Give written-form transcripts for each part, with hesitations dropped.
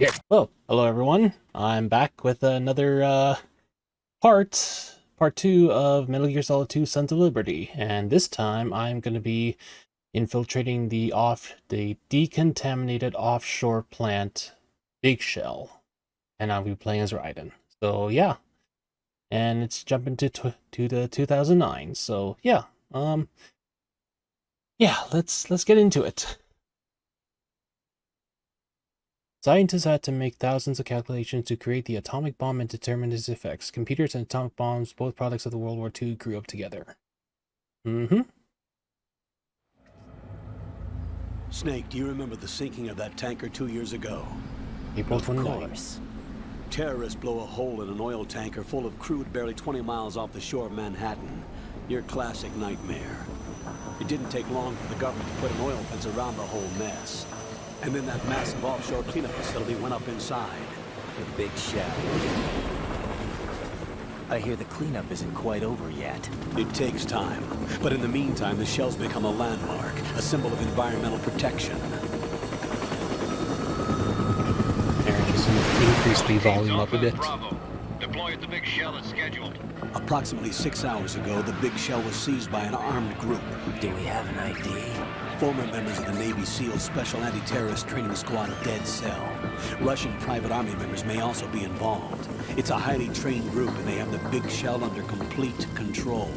Yeah. Well, hello everyone. I'm back with another part 2 of Metal Gear Solid 2: Sons of Liberty, and this time I'm going to be infiltrating the decontaminated offshore plant Big Shell, and I'll be playing as Raiden. So yeah, and it's jumping to the 2009. So yeah, let's get into it. Scientists had to make thousands of calculations to create the atomic bomb and determine its effects. Computers and atomic bombs, both products of the World War II, grew up together. Snake, do you remember the sinking of that tanker 2 years ago? April Of 29th. course. Terrorists blow a hole in an oil tanker full of crude barely 20 miles off the shore of Manhattan. Your classic nightmare. It didn't take long for the government to put an oil fence around the whole mess. And then that massive offshore cleanup facility went up inside. The Big Shell. I hear the cleanup isn't quite over yet. It takes time. But in the meantime, the shell's become a landmark, a symbol of environmental protection. Aaron, just increase the volume up a bit. Bravo. Deploy at the Big Shell as scheduled. Approximately 6 hours ago, the Big Shell was seized by an armed group. Do we have an ID? Former members of the Navy SEAL Special Anti-Terrorist Training Squad of Dead Cell. Russian private army members may also be involved. It's a highly trained group, and they have the Big Shell under complete control.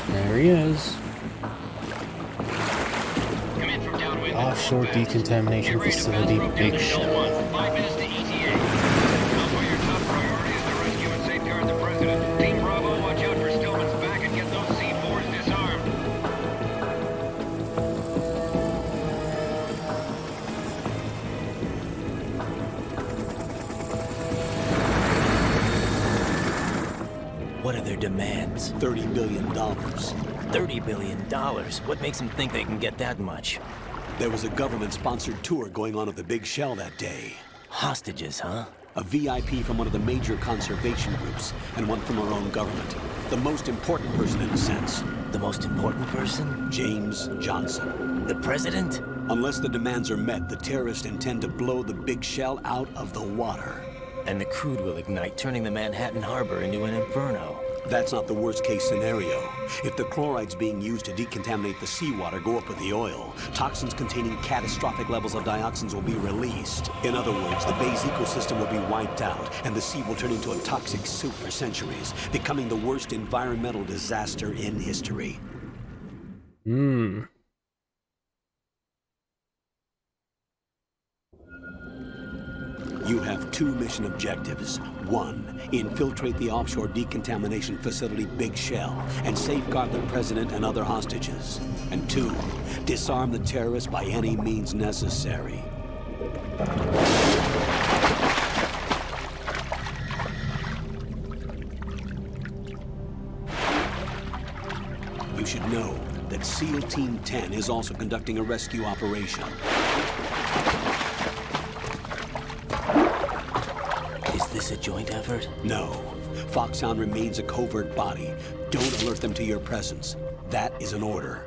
There he is. Come in from downwind. Offshore decontamination facility, Big Shell. 5 minutes to ETA. Alpha, your top priority is to rescue and safeguard the president. Team Bravo, watch out for Stillman's back and get those C4s disarmed. What are their demands? $30 billion. $30 billion. What makes them think they can get that much? There was a government-sponsored tour going on at the Big Shell that day. Hostages, huh? A VIP from one of the major conservation groups, and one from our own government. The most important person in a sense. The most important person? James Johnson. The president? Unless the demands are met, the terrorists intend to blow the Big Shell out of the water. And the crude will ignite, turning the Manhattan Harbor into an inferno. That's not the worst-case scenario. If the chlorides being used to decontaminate the seawater go up with the oil, toxins containing catastrophic levels of dioxins will be released. In other words, the bay's ecosystem will be wiped out, and the sea will turn into a toxic soup for centuries, becoming the worst environmental disaster in history. You have 2 mission objectives. 1, infiltrate the offshore decontamination facility Big Shell and safeguard the president and other hostages. And 2, disarm the terrorists by any means necessary. You should know that SEAL Team 10 is also conducting a rescue operation. Is this a joint effort? No. Foxhound remains a covert body. Don't alert them to your presence. That is an order.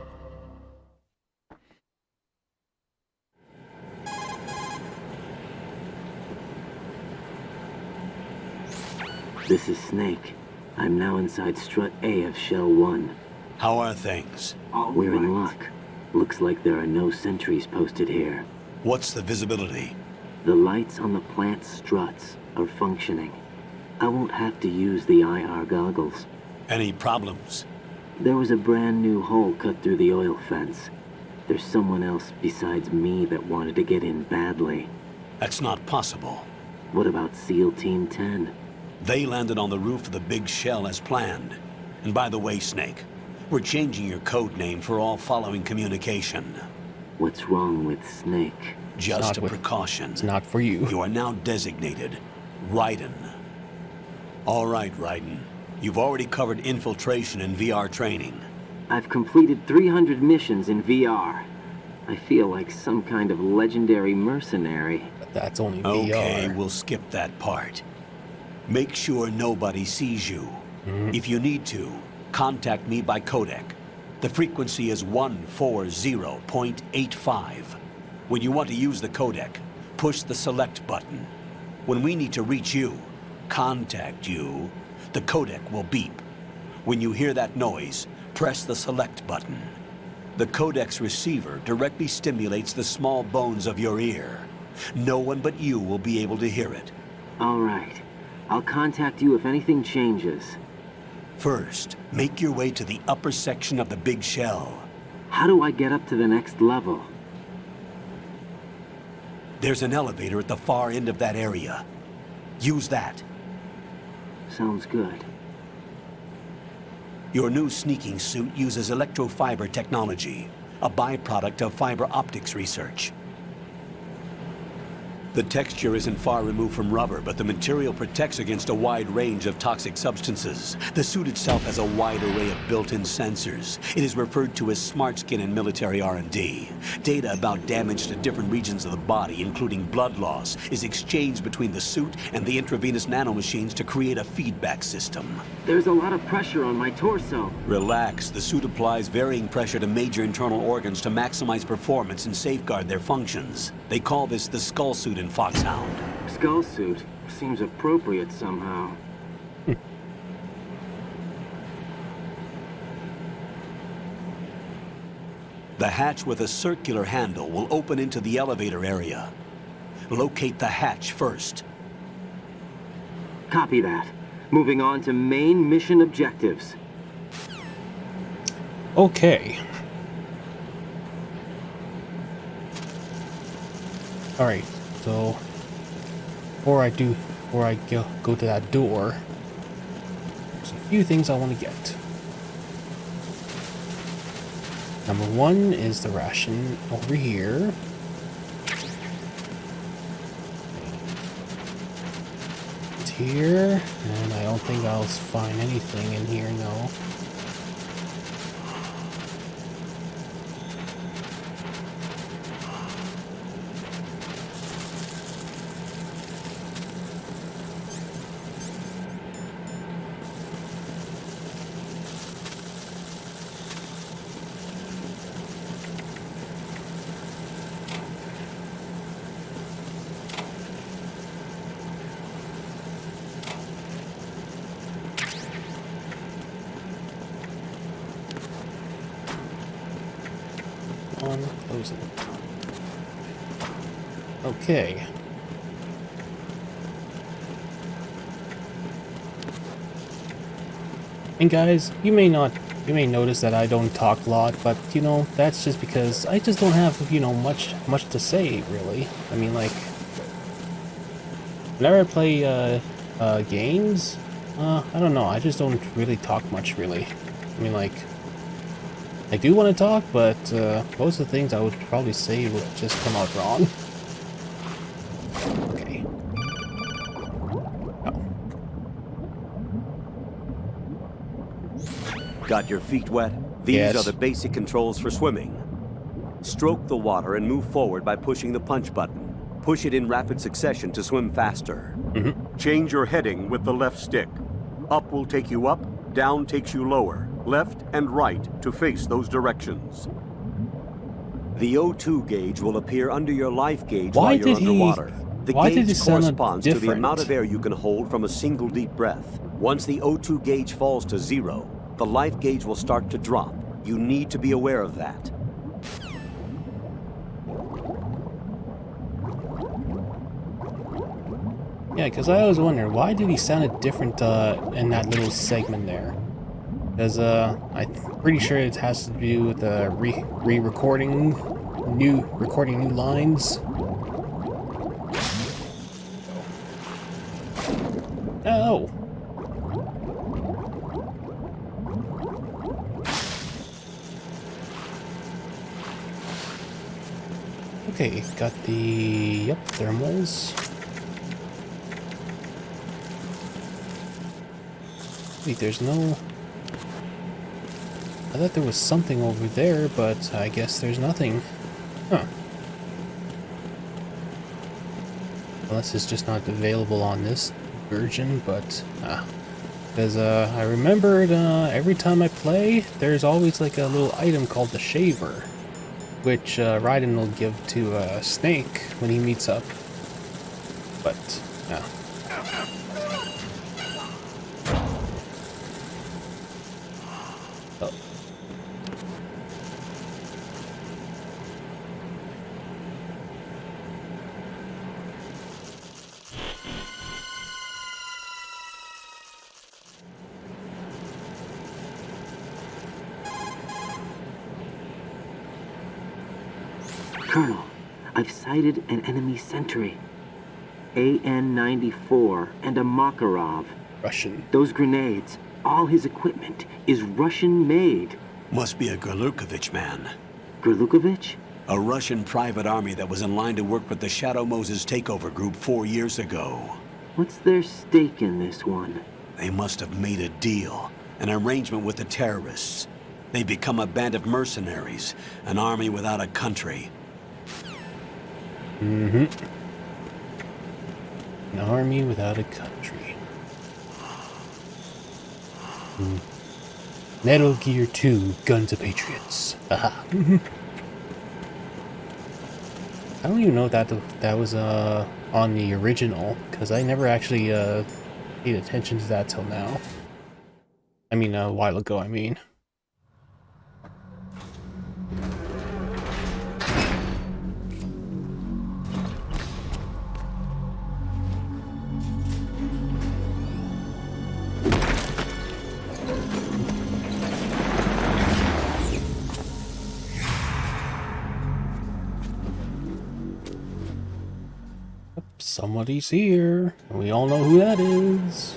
This is Snake. I'm now inside Strut A of Shell 1. How are things? We're in luck. Looks like there are no sentries posted here. What's the visibility? The lights on the plant's struts are functioning. I won't have to use the IR goggles. Any problems? There was a brand new hole cut through the oil fence. There's someone else besides me that wanted to get in badly. That's not possible. What about SEAL Team 10? They landed on the roof of the Big Shell as planned. And by the way, Snake, we're changing your code name for all following communication. What's wrong with Snake? Just a precaution. It's not for you. You are now designated Raiden. All right, Raiden. You've already covered infiltration and VR training. I've completed 300 missions in VR. I feel like some kind of legendary mercenary. But that's only Okay, VR. we'll skip that part. Make sure nobody sees you. If you need to, contact me by codec. The frequency is 140.85. When you want to use the codec, push the select button. When we need to reach you, contact you, the codec will beep. When you hear that noise, press the select button. The codec's receiver directly stimulates the small bones of your ear. No one but you will be able to hear it. All right. I'll contact you if anything changes. First, make your way to the upper section of the big shell. How do I get up to the next level? There's an elevator at the far end of that area. Use that. Sounds good. Your new sneaking suit uses electrofiber technology, a byproduct of fiber optics research. The texture isn't far removed from rubber, but the material protects against a wide range of toxic substances. The suit itself has a wide array of built-in sensors. It is referred to as smart skin in military R&D. Data about damage to different regions of the body, including blood loss, is exchanged between the suit and the intravenous nanomachines to create a feedback system. There's a lot of pressure on my torso. Relax. The suit applies varying pressure to major internal organs to maximize performance and safeguard their functions. They call this the skull suit in Foxhound. Skull suit seems appropriate somehow. The hatch with a circular handle will open into the elevator area. Locate the hatch first. Copy that. Moving on to main mission objectives. Okay. Alright, so before I go to that door, there's a few things I want to get. Number one is the ration over here. It's here, and I don't think I'll find anything in here, no. Close it. Okay. And guys, you may notice that I don't talk a lot, but you know, that's just because I just don't have, you know, much to say really. I mean, like, whenever I play games, I don't know, I just don't really talk much really. I mean, like, I do want to talk, but most of the things I would probably say would just come out wrong. Okay. Oh. Got your feet wet? These Yes. are the basic controls for swimming. Stroke the water and move forward by pushing the punch button. Push it in rapid succession to swim faster. Change your heading with the left stick. Up will take you up, down takes you lower. Left and right to face those directions. The O2 gauge will appear under your life gauge while you're underwater. The gauge corresponds to the amount of air you can hold from a single deep breath. Once the O2 gauge falls to 0, the life gauge will start to drop. You need to be aware of that. Yeah, because I always wonder, why did he sound different in that little segment there? Because I'm pretty sure it has to do with recording new lines. Oh. Okay, got the thermals. Wait, there's no. I thought there was something over there, but I guess there's nothing. Huh. Unless it's just not available on this version, but because I remembered every time I play, there's always like a little item called the Shaver, which Raiden will give to Snake when he meets up. But yeah. Oh. Colonel, I've sighted an enemy sentry. AN-94 and a Makarov. Russian. Those grenades, all his equipment, is Russian-made. Must be a Gerlukovich man. Gerlukovich? A Russian private army that was in line to work with the Shadow Moses takeover group 4 years ago. What's their stake in this one? They must have made a deal, an arrangement with the terrorists. They become a band of mercenaries, an army without a country. Mm-hmm. An army without a country. Metal Gear 2, Guns of Patriots. Aha. I don't even know that was on the original, because I never actually paid attention to that till now. I mean, a while ago, I mean. Somebody's here, and we all know who that is.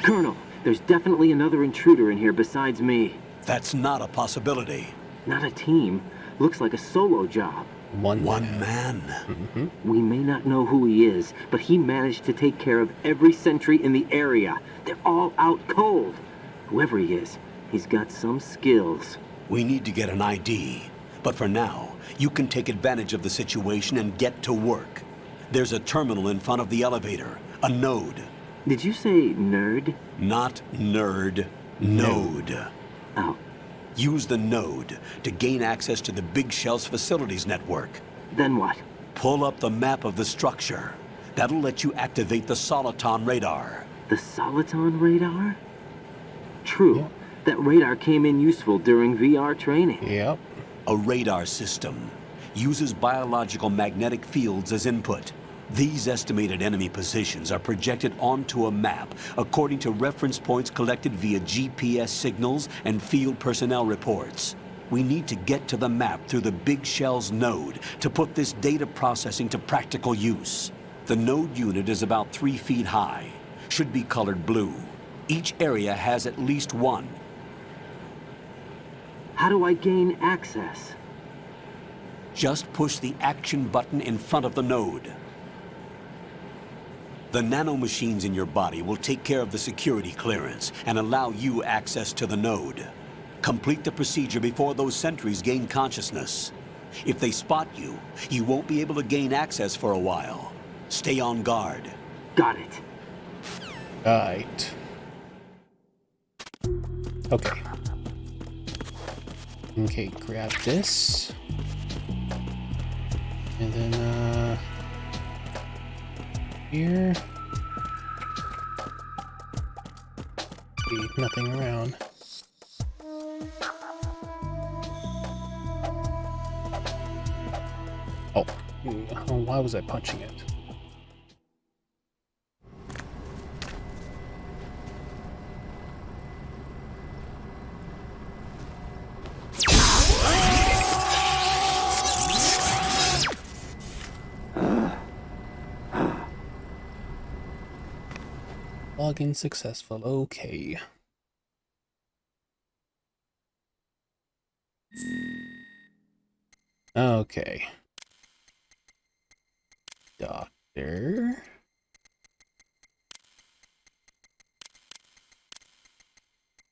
Colonel, there's definitely another intruder in here besides me. That's not a possibility. Not a team. Looks like a solo job. One man. Mm-hmm. We may not know who he is, but he managed to take care of every sentry in the area. They're all out cold. Whoever he is, he's got some skills. We need to get an ID. But for now, you can take advantage of the situation and get to work. There's a terminal in front of the elevator, a node. Did you say nerd? Not nerd, node. Oh, Use the node to gain access to the Big Shell's facilities network. then what? Pull up the map of the structure. That'll let you activate the Soliton radar. The Soliton radar? True. Yeah. That radar came in useful during VR training. Yep. A radar system uses biological magnetic fields as input. These estimated enemy positions are projected onto a map according to reference points collected via GPS signals and field personnel reports. We need to get to the map through the Big Shell's node to put this data processing to practical use. The node unit is about 3 feet high, should be colored blue. Each area has at least one. How do I gain access? Just push the action button in front of the node. The nanomachines in your body will take care of the security clearance and allow you access to the node. Complete the procedure before those sentries gain consciousness. If they spot you, you won't be able to gain access for a while. Stay on guard. Got it. Right. Okay. Okay, grab this. And then, here. See, nothing around. Oh, why was I punching it? Login successful. Okay. Okay. Doctor.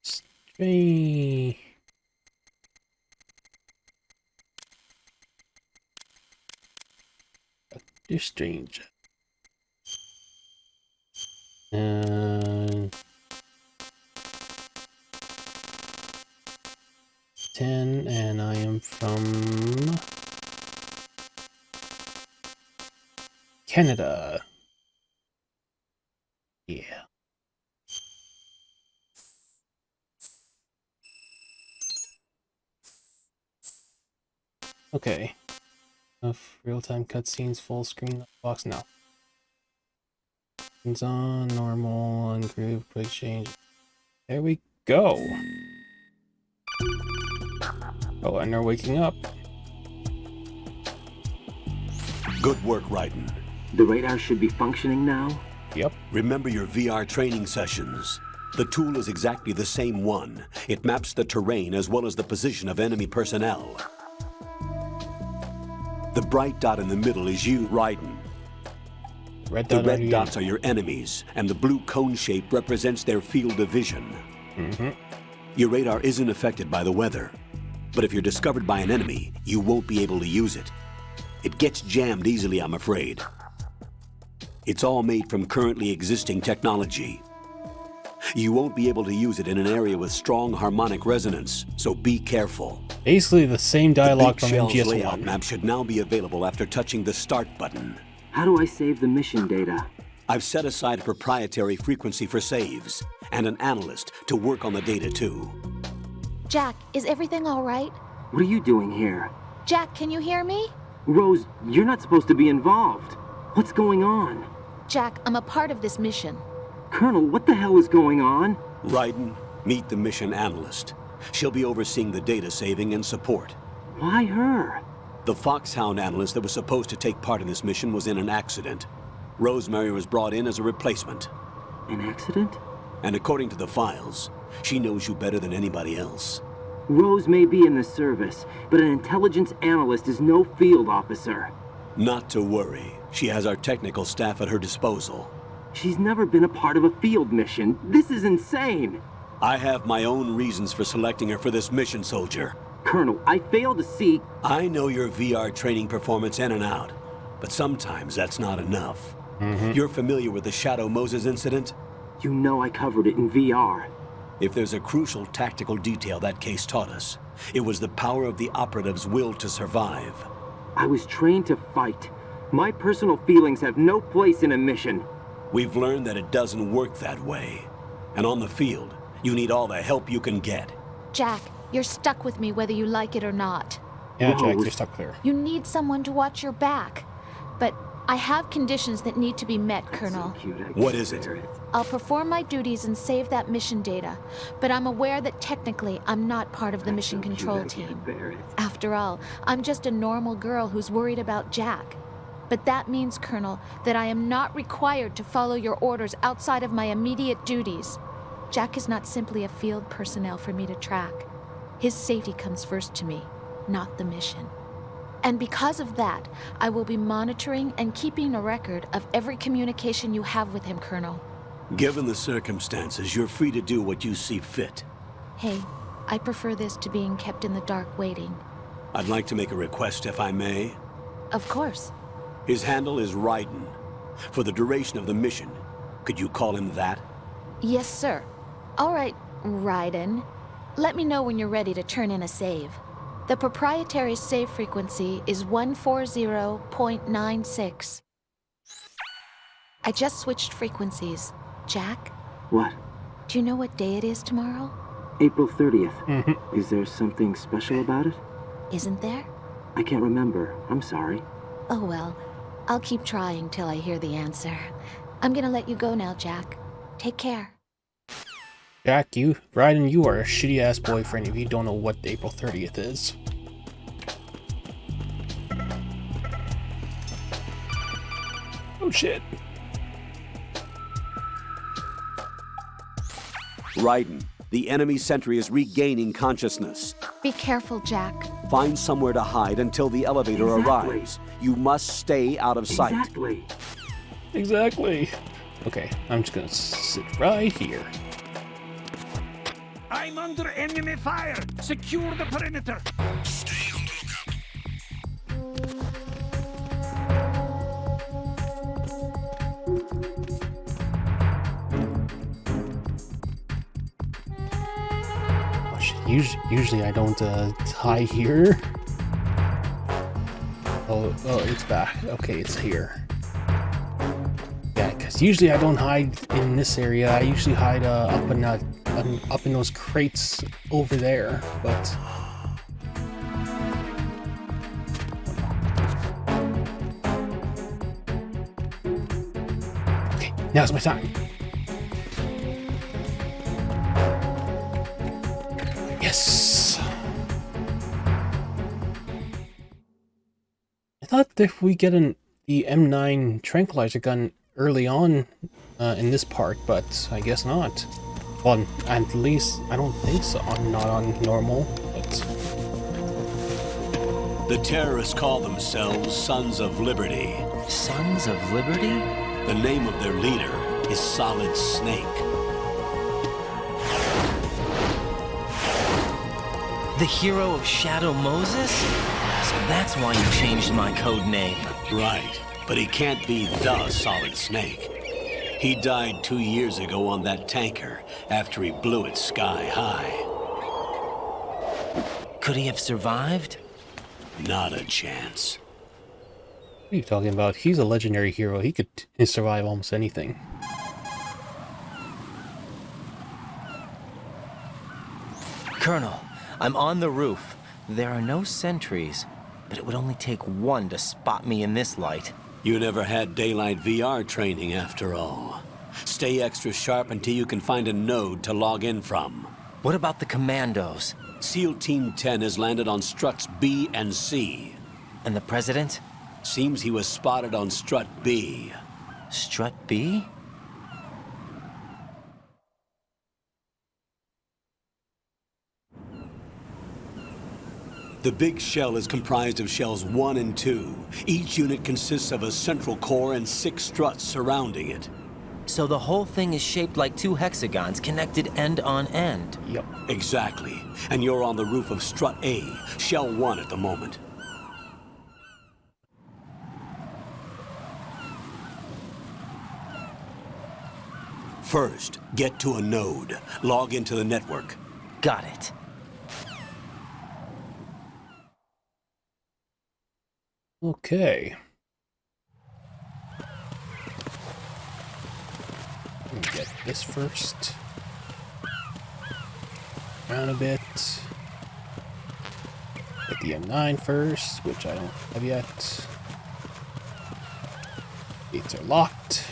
Strange. Doctor Strange. 10, and I am from Canada. Yeah. Okay. Enough real-time cutscenes, full screen box now. It's on normal, ungroup, quick change. There we go. Oh, and they're waking up. Good work, Raiden. The radar should be functioning now. Yep. Remember your VR training sessions. The tool is exactly the same one. It maps the terrain as well as the position of enemy personnel. The bright dot in the middle is you, Raiden. Red The dot red RDA. dots are your enemies, and the blue cone shape represents their field of vision. Your radar isn't affected by the weather, but if you're discovered by an enemy, you won't be able to use it. It gets jammed easily, I'm afraid. It's all made from currently existing technology. You won't be able to use it in an area with strong harmonic resonance, so be careful. Basically the same dialogue the from Big Shell's layout MGS1. map should now be available after touching the Start button. How do I save the mission data? I've set aside a proprietary frequency for saves, and an analyst to work on the data too. Jack, is everything all right? What are you doing here? Jack, can you hear me? Rose, you're not supposed to be involved. What's going on? Jack, I'm a part of this mission. Colonel, what the hell is going on? Raiden, meet the mission analyst. She'll be overseeing the data saving and support. Why her? The Foxhound analyst that was supposed to take part in this mission was in an accident. Rosemary was brought in as a replacement. An accident? And according to the files, she knows you better than anybody else. Rose may be in the service, but an intelligence analyst is no field officer. Not to worry. She has our technical staff at her disposal. She's never been a part of a field mission. This is insane. I have my own reasons for selecting her for this mission, soldier. Colonel, I fail to see... I know your VR training performance in and out, but sometimes that's not enough. You're familiar with the Shadow Moses incident? You know I covered it in VR. If there's a crucial tactical detail that case taught us, it was the power of the operative's will to survive. I was trained to fight. My personal feelings have no place in a mission. We've learned that it doesn't work that way. And on the field, you need all the help you can get. Jack, you're stuck with me whether you like it or not. Yeah, Jack, Rose. you're stuck there. You need someone to watch your back. But I have conditions that need to be met, Colonel. So cute, I What can is it? bear it. I'll perform my duties and save that mission data, but I'm aware that technically I'm not part of the mission So cute, control I team. can't bear it. After all, I'm just a normal girl who's worried about Jack. But that means, Colonel, that I am not required to follow your orders outside of my immediate duties. Jack is not simply a field personnel for me to track. His safety comes first to me, not the mission. And because of that, I will be monitoring and keeping a record of every communication you have with him, Colonel. Given the circumstances, you're free to do what you see fit. Hey, I prefer this to being kept in the dark waiting. I'd like to make a request, if I may. Of course. His handle is Raiden. For the duration of the mission, could you call him that? Yes, sir. All right, Raiden. Let me know when you're ready to turn in a save. The proprietary save frequency is 140.96. I just switched frequencies. Jack, What? do you know what day it is tomorrow? April 30th. Is there something special about it? Isn't there? I can't remember. I'm sorry. Oh well, I'll keep trying till I hear the answer. I'm gonna let you go now, Jack. Take care. Jack, Raiden, you are a shitty-ass boyfriend if you don't know what April 30th is. Oh shit. Raiden, the enemy sentry is regaining consciousness. Be careful, Jack. Find somewhere to hide until the elevator Exactly. arrives. You must stay out of sight. Exactly. Exactly. Okay, I'm just gonna sit right here. I'm under enemy fire. Secure the perimeter. Stay on the lookout. Oh shit, Usually I don't hide here. Oh, it's back. Okay, it's here. Yeah, because usually I don't hide in this area. I usually hide up in those crates over there. But okay, now's my time. Yes. I thought that if we get the M9 tranquilizer gun early on in this part, but I guess not. Well, at least I don't think so. I'm not on normal, but The terrorists call themselves Sons of Liberty. Sons of Liberty? The name of their leader is Solid Snake. The hero of Shadow Moses? So that's why you changed my code name. Right, but he can't be the Solid Snake. He died 2 years ago on that tanker after he blew it sky high. Could he have survived? Not a chance. what are you talking about? He's a legendary hero. He could survive almost anything. Colonel, I'm on the roof. There are no sentries, but it would only take one to spot me in this light. You never had daylight VR training after all. Stay extra sharp until you can find a node to log in from. What about the commandos? SEAL Team 10 has landed on struts B and C. And the president? Seems he was spotted on strut B. Strut B? The big shell is comprised of shells 1 and 2. Each unit consists of a central core and 6 struts surrounding it. So the whole thing is shaped like 2 hexagons connected end on end. Yep. Exactly. And you're on the roof of strut A, shell 1 at the moment. First, get to a node. Log into the network. Got it. Okay. Let me get this first. Down a bit. Get the M9 first, which I don't have yet. Gates are locked.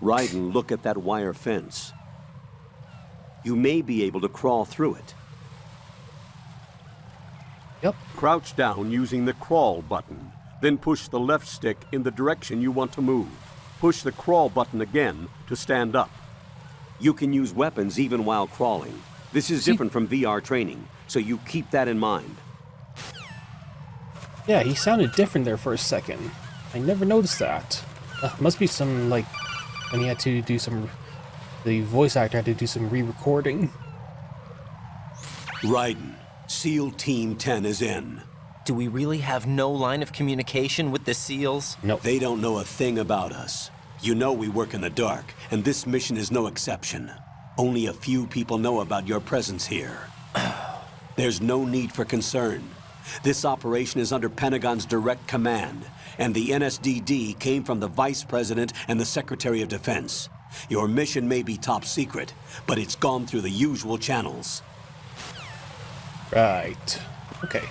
Raiden, look at that wire fence. You may be able to crawl through it. Yep. Crouch down using the crawl button. Then push the left stick in the direction you want to move. Push the crawl button again to stand up. You can use weapons even while crawling. This is different from VR training, so you keep that in mind. Yeah, he sounded different there for a second. I never noticed that. Must be some, like, when he had to do some... The voice actor had to do some re-recording. Raiden, SEAL Team 10 is in. Do we really have no line of communication with the SEALs? No. They don't know a thing about us. You know we work in the dark, and this mission is no exception. Only a few people know about your presence here. There's no need for concern. This operation is under Pentagon's direct command, and the NSDD came from the Vice President and the Secretary of Defense. Your mission may be top secret, but it's gone through the usual channels. Right. Okay.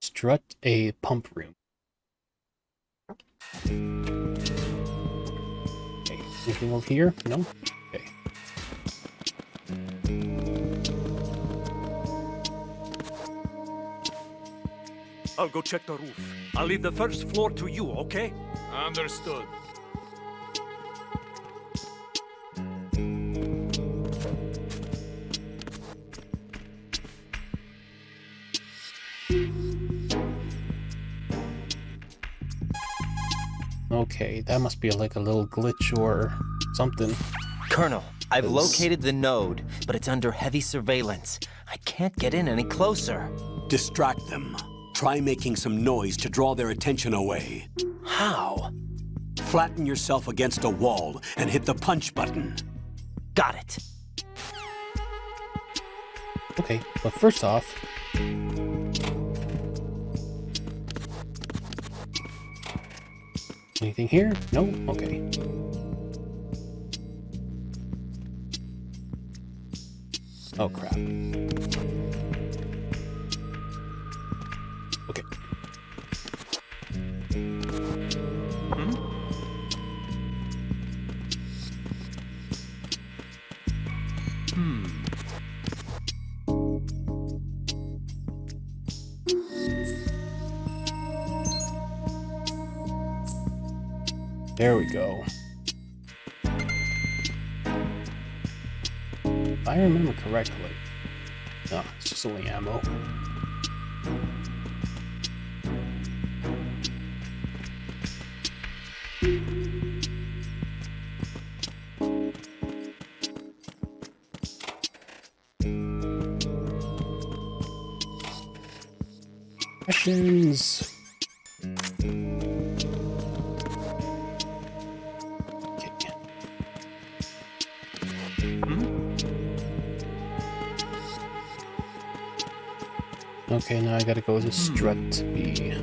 Strut a pump room. Okay. Anything over here? No? Okay. I'll go check the roof. I'll leave the first floor to you, okay? Understood. Okay, that must be like a little glitch or something. Colonel, I've 'cause- located the node, but it's under heavy surveillance. I can't get in any closer. Distract them. Try making some noise to draw their attention away. How? Flatten yourself against a wall and hit the punch button. Got it. Okay, but first off, anything here? No? Okay. Oh crap. Okay. There we go. If I remember correctly. No, it's just only ammo. Questions. Okay. Okay, now I gotta go to strut B.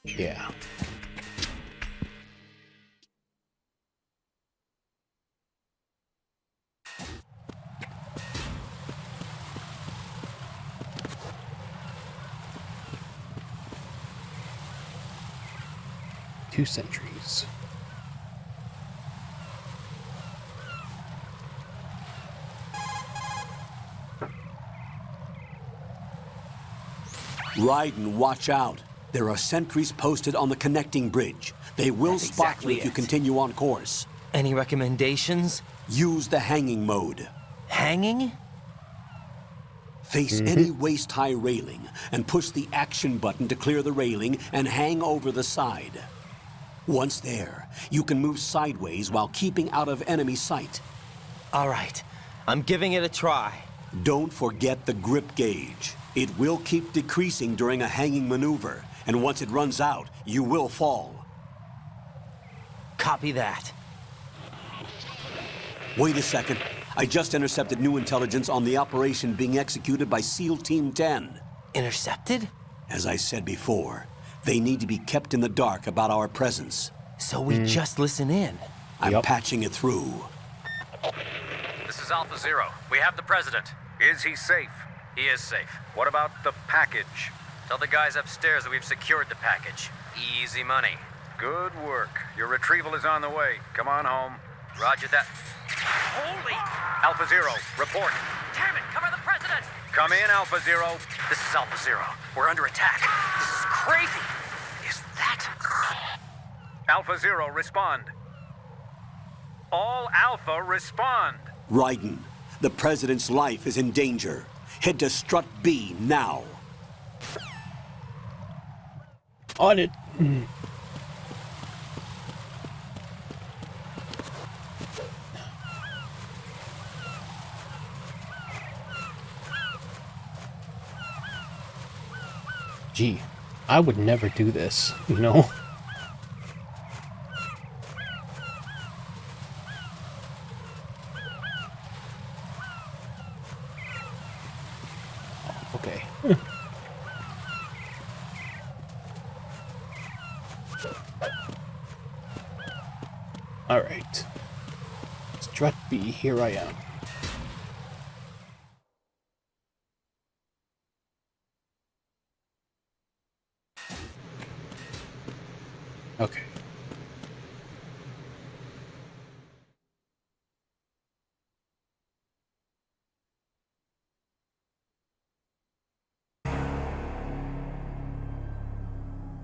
Yeah. Two sentries. Raiden, watch out. There are sentries posted on the connecting bridge. They will That's spot exactly you if you it. continue on course. Any recommendations? Use the hanging mode. Hanging? Face any waist-high railing and push the action button to clear the railing and hang over the side. Once there, you can move sideways while keeping out of enemy sight. All right. I'm giving it a try. Don't forget the grip gauge. It will keep decreasing during a hanging maneuver, and once it runs out, you will fall. Copy that. Wait a second. I just intercepted new intelligence on the operation being executed by SEAL Team 10. Intercepted? As I said before, they need to be kept in the dark about our presence. So we just listen in. I'm Yep. patching it through. This is Alpha Zero. We have the president. Is he safe? He is safe. What about the package? Tell the guys upstairs that we've secured the package. Easy money. Good work. Your retrieval is on the way. Come on home. Roger that. Holy! Alpha Zero, report. Damn it! Cover the president! Come in, Alpha Zero. This is Alpha Zero. We're under attack. This is crazy. Is that... Alpha Zero, respond. All Alpha, respond. Raiden, the President's life is in danger. Head to Strut B now. On it. Gee, I would never do this, you know? Okay. All right. Strut B, here I am. Okay.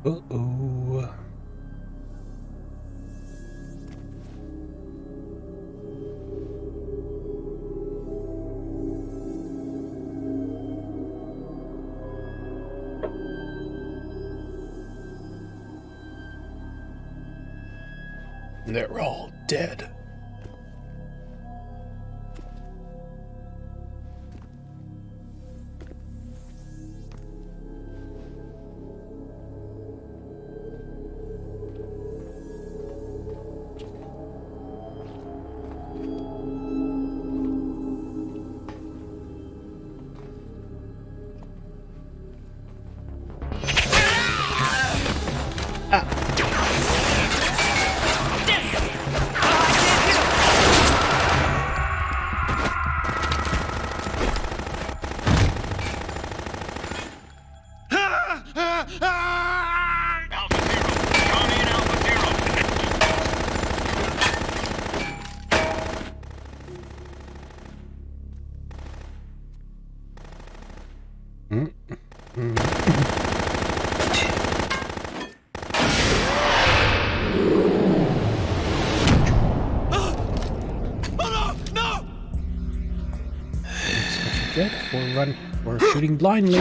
Uh-oh. They're all dead. Alpha Zero. Come in, Alpha Zero. Good for shooting blindly.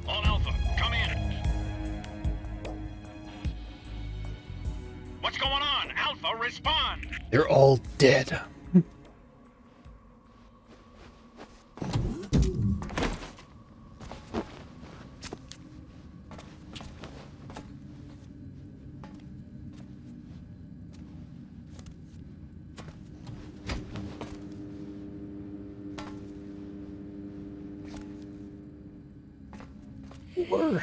All Alpha, come in. What's going on? Alpha, respond. They're all dead. Were.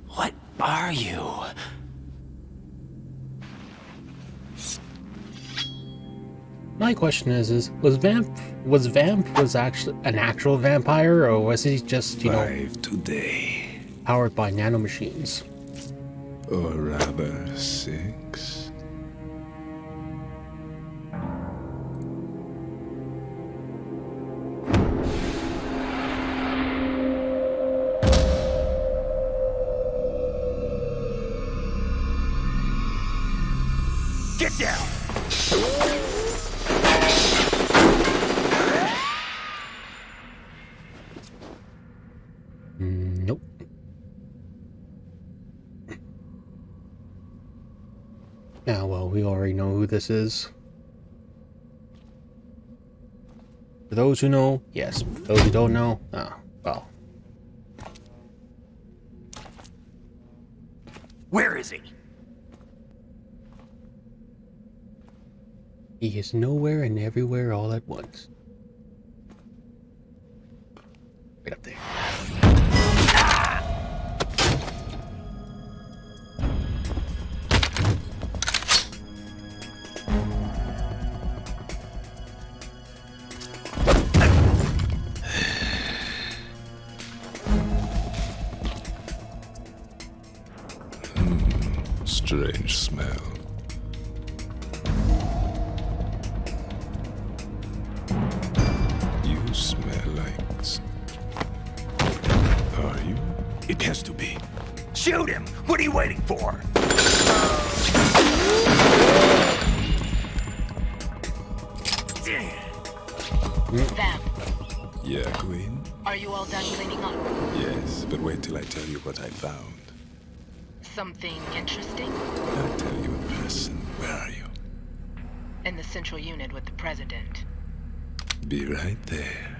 What are you? My question is was Vamp actually an actual vampire, or was he just, you know, Five today, powered by nanomachines? or rather 6. Get down! Nope. Now, well, we already know who this is. For those who know, yes. For those who don't know, well. Where is he? He is nowhere and everywhere all at once. Right up there. Strange smell. You smell like... Are you? It has to be. Shoot him! What are you waiting for? Vamp, Yeah, Queen? are you all done cleaning up? Yes, but wait till I tell you what I found. Something interesting? I'll tell you in person. Where are you? In the central unit with the president. Be right there.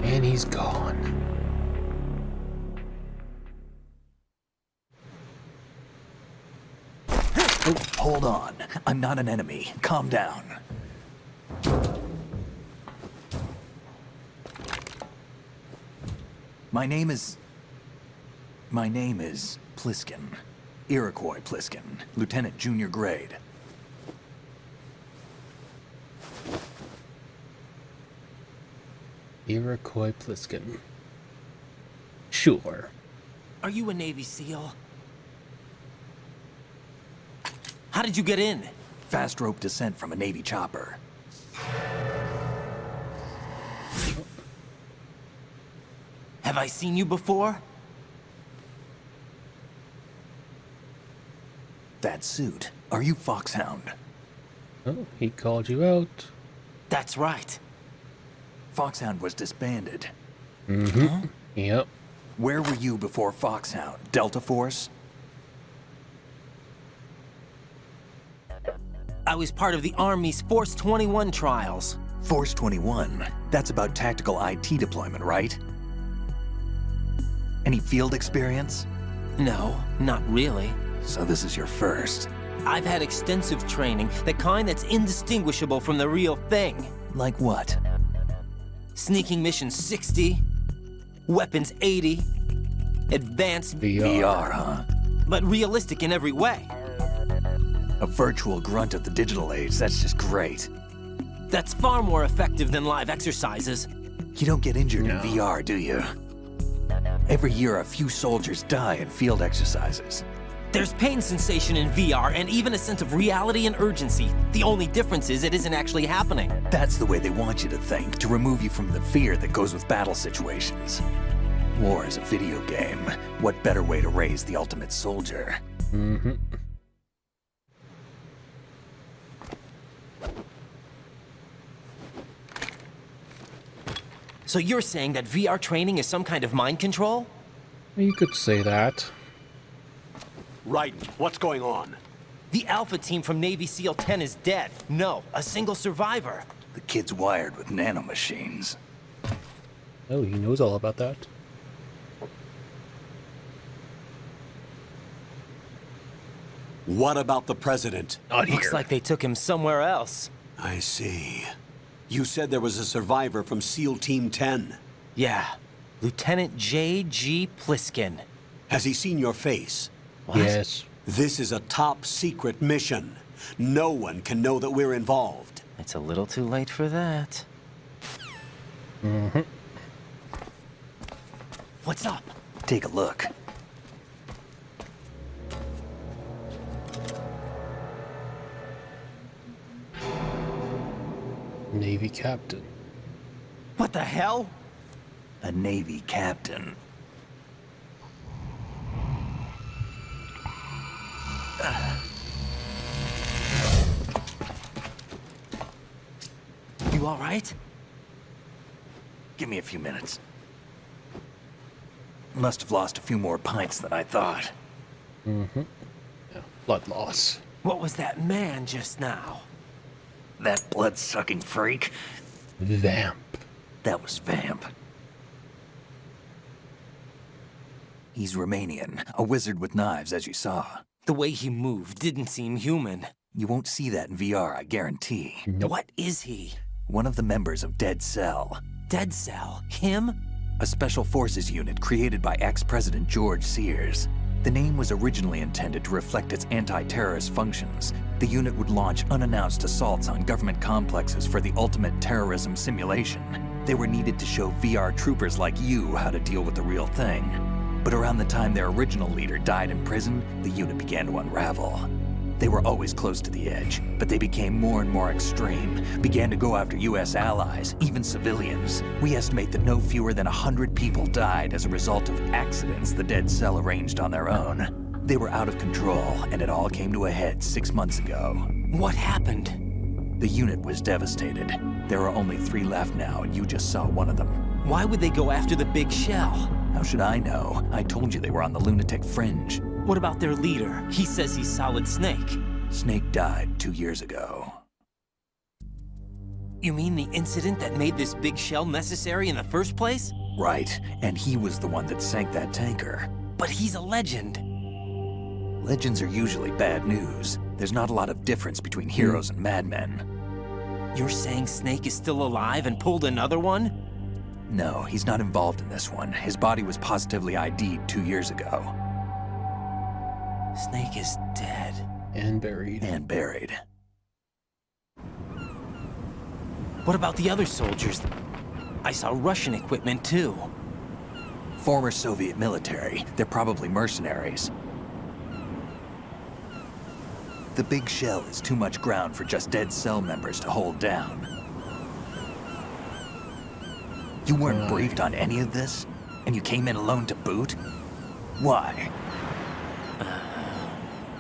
And he's gone. Oh, hold on. I'm not an enemy. Calm down. My name is Pliskin. Iroquois Pliskin. Lieutenant Junior Grade. Iroquois Pliskin. Sure. Are you a Navy SEAL? How did you get in? Fast rope descent from a Navy chopper. Have I seen you before? That suit. Are you Foxhound? Oh, he called you out. That's right. Foxhound was disbanded. Mm-hmm. Huh? Yep. Where were you before Foxhound? Delta Force? I was part of the Army's Force 21 trials. Force 21? That's about tactical IT deployment, right? Any field experience? No, not really. So this is your first. I've had extensive training, the kind that's indistinguishable from the real thing. Like what? Sneaking mission 60, weapons 80, advanced VR, huh? But realistic in every way. A virtual grunt of the digital age, that's just great. That's far more effective than live exercises. You don't get injured in VR, do you? Every year, a few soldiers die in field exercises. There's pain sensation in VR and even a sense of reality and urgency. The only difference is it isn't actually happening. That's the way they want you to think, to remove you from the fear that goes with battle situations. War is a video game. What better way to raise the ultimate soldier? Mm-hmm. So you're saying that VR training is some kind of mind control? You could say that. Raiden, what's going on? The Alpha team from Navy SEAL 10 is dead. No, a single survivor. The kid's wired with nanomachines. Oh, he knows all about that. What about the president? Not Looks here. like they took him somewhere else. I see. You said there was a survivor from SEAL Team 10. Yeah, Lieutenant J.G. Pliskin. Has he seen your face? What? Yes. This is a top secret mission. No one can know that we're involved. It's a little too late for that. Mm-hmm. What's up? Take a look. Navy captain. What the hell? A Navy captain. You all right? Give me a few minutes. Must have lost a few more pints than I thought. Mm-hmm. Yeah, blood loss. What was that man just now? That blood-sucking freak? Vamp. That was Vamp. He's Romanian, a wizard with knives, as you saw. The way he moved didn't seem human. You won't see that in VR, I guarantee. Nope. What is he? One of the members of Dead Cell. Dead Cell? Him? A special forces unit created by ex-President George Sears. The name was originally intended to reflect its anti-terrorist functions. The unit would launch unannounced assaults on government complexes for the ultimate terrorism simulation. They were needed to show VR troopers like you how to deal with the real thing. But around the time their original leader died in prison, the unit began to unravel. They were always close to the edge, but they became more and more extreme, began to go after US allies, even civilians. We estimate that no fewer than 100 people died as a result of accidents the Dead Cell arranged on their own. They were out of control, and it all came to a head 6 months ago. What happened? The unit was devastated. There are only 3 left now, and you just saw one of them. Why would they go after the big shell? How should I know? I told you they were on the lunatic fringe. What about their leader? He says he's Solid Snake. Snake died 2 years ago. You mean the incident that made this big shell necessary in the first place? Right, and he was the one that sank that tanker. But he's a legend. Legends are usually bad news. There's not a lot of difference between heroes and madmen. You're saying Snake is still alive and pulled another one? No, he's not involved in this one. His body was positively ID'd 2 years ago. Snake is dead. And buried. And buried. What about the other soldiers? I saw Russian equipment too. Former Soviet military. They're probably mercenaries. The big shell is too much ground for just Dead Cell members to hold down. You weren't briefed on any of this? And you came in alone to boot? Why?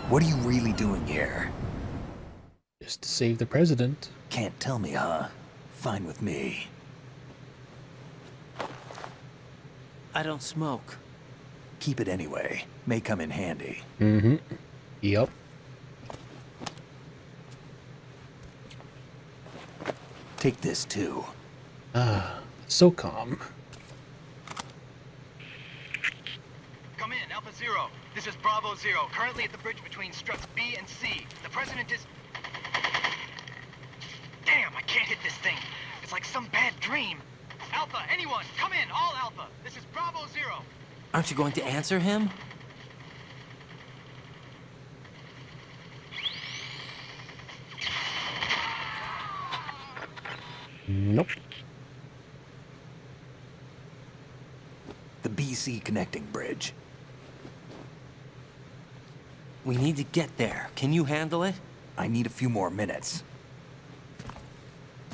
What are you really doing here? Just to save the president. Can't tell me, huh? Fine with me. I don't smoke. Keep it anyway. May come in handy. Mm-hmm. Yep. Take this too. Ah, so calm. Come in, Alpha Zero. This is Bravo Zero, currently at the bridge between struts B and C. The president is... Damn, I can't hit this thing. It's like some bad dream. Alpha, anyone, come in, all Alpha. This is Bravo Zero. Aren't you going to answer him? Nope. The BC connecting bridge. We need to get there. Can you handle it? I need a few more minutes.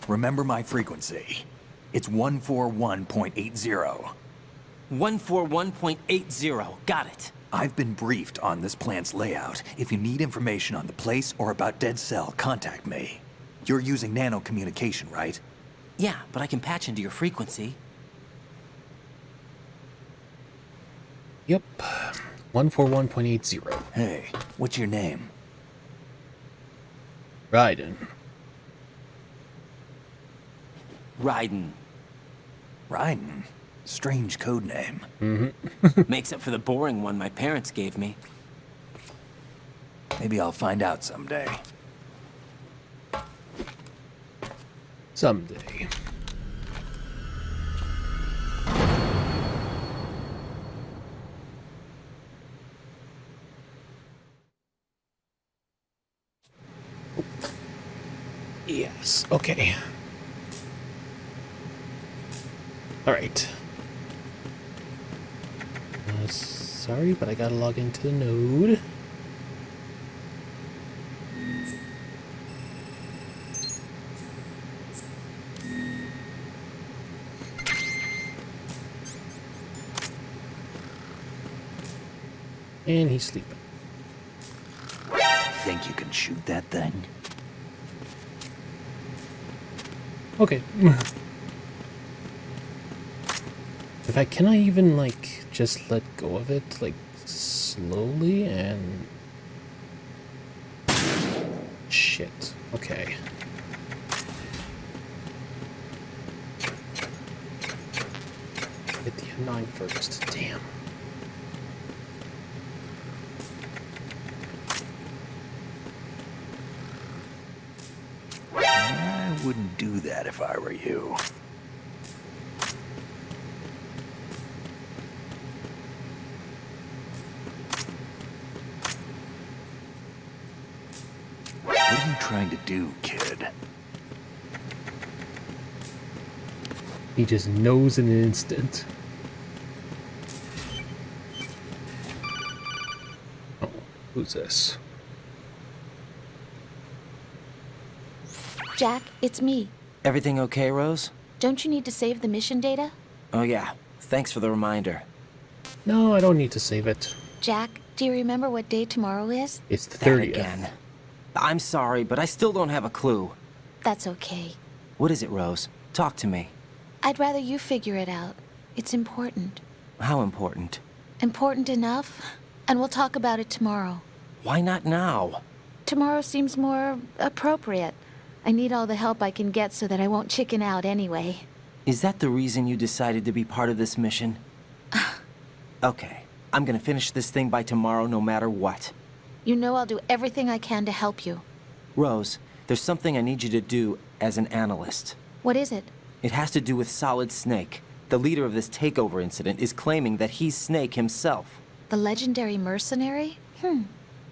Remember my frequency. It's 141.80. 141.80. Got it. I've been briefed on this plant's layout. If you need information on the place or about Dead Cell, contact me. You're using nano communication, right? Yeah, but I can patch into your frequency. Yep. 141.80. Hey, what's your name? Raiden. Raiden. Raiden? Strange code name. Mm-hmm. Makes up for the boring one my parents gave me. Maybe I'll find out someday. Someday. Yes, okay. Alright. Sorry, but I gotta log into the node. And he's sleeping. Think you can shoot that thing? Okay. In fact, can I even, like, just let go of it, like, slowly and... Shit. Okay. Hit the M9 first. Damn. I wouldn't do that if I were you. What are you trying to do, kid? He just knows in an instant. Oh, who's this? Jack, it's me. Everything okay, Rose? Don't you need to save the mission data? Oh yeah, thanks for the reminder. No, I don't need to save it. Jack, do you remember what day tomorrow is? It's the That 30th. again. I'm sorry, but I still don't have a clue. That's okay. What is it, Rose? Talk to me. I'd rather you figure it out. It's important. How important? Important enough? And we'll talk about it tomorrow. Why not now? Tomorrow seems more appropriate. I need all the help I can get so that I won't chicken out anyway. Is that the reason you decided to be part of this mission? Okay, I'm gonna finish this thing by tomorrow no matter what. You know I'll do everything I can to help you. Rose, there's something I need you to do as an analyst. What is it? It has to do with Solid Snake. The leader of this takeover incident is claiming that he's Snake himself. The legendary mercenary?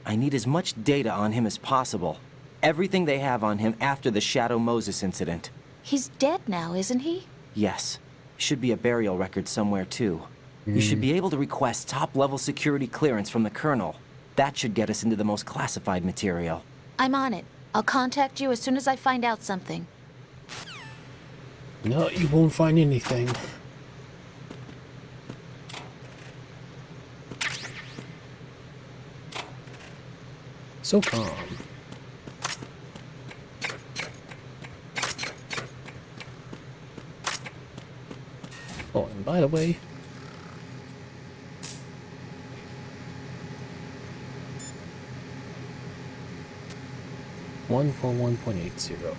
I need as much data on him as possible. Everything they have on him after the Shadow Moses incident. He's dead now, isn't he? Yes. Should be a burial record somewhere, too. You should be able to request top-level security clearance from the Colonel. That should get us into the most classified material. I'm on it. I'll contact you as soon as I find out something. No, you won't find anything. So calm. Oh, and by the way, one for 1.80.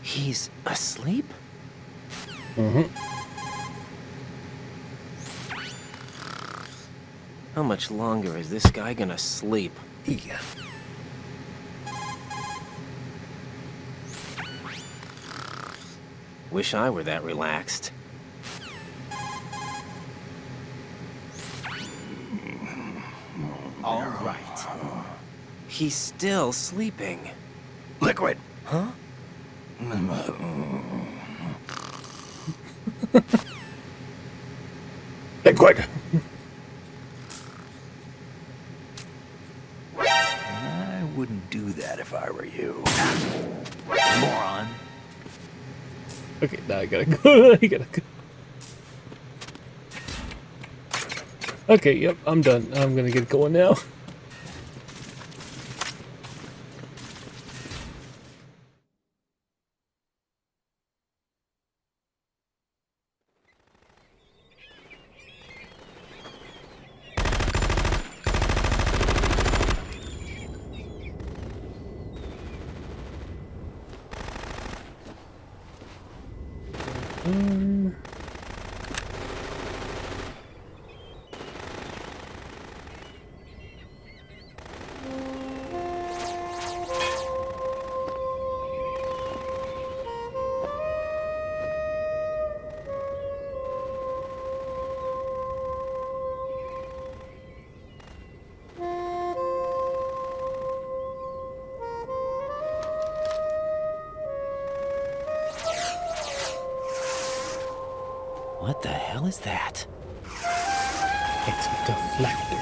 He's asleep? Mm-hmm. How much longer is this guy gonna sleep? Yeah. Wish I were that relaxed. All right. He's still sleeping. Liquid! Huh? Liquid! I wouldn't do that if I were you. Moron. Okay, now I gotta go. I gotta go. Okay, yep, I'm done. I'm gonna get going now. What the hell is that? It's a deflector.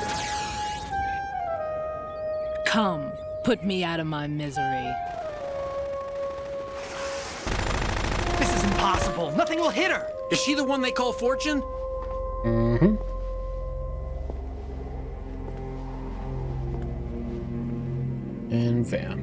Come, put me out of my misery. This is impossible. Nothing will hit her. Is she the one they call Fortune? Mm-hmm. And vamp.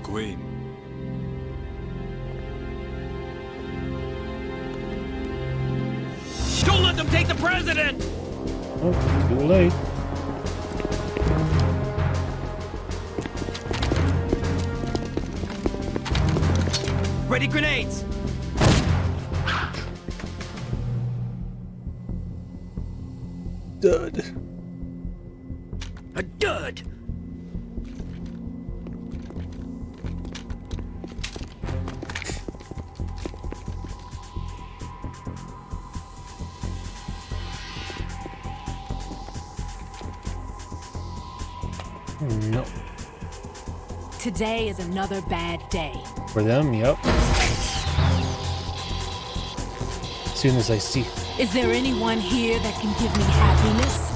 Queen. Don't let them take the president! Oh, too late. Ready grenades! Dud. A dud! No. Today is another bad day. For them, yep. As soon as I see. Is there anyone here that can give me happiness?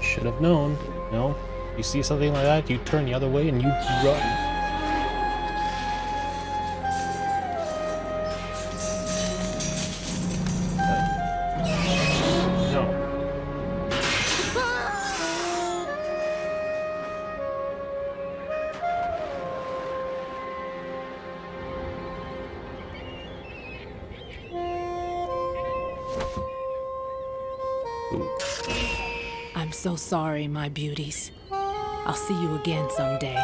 Should have known. No. You see something like that, you turn the other way and you run. I'm so sorry, my beauties. I'll see you again someday.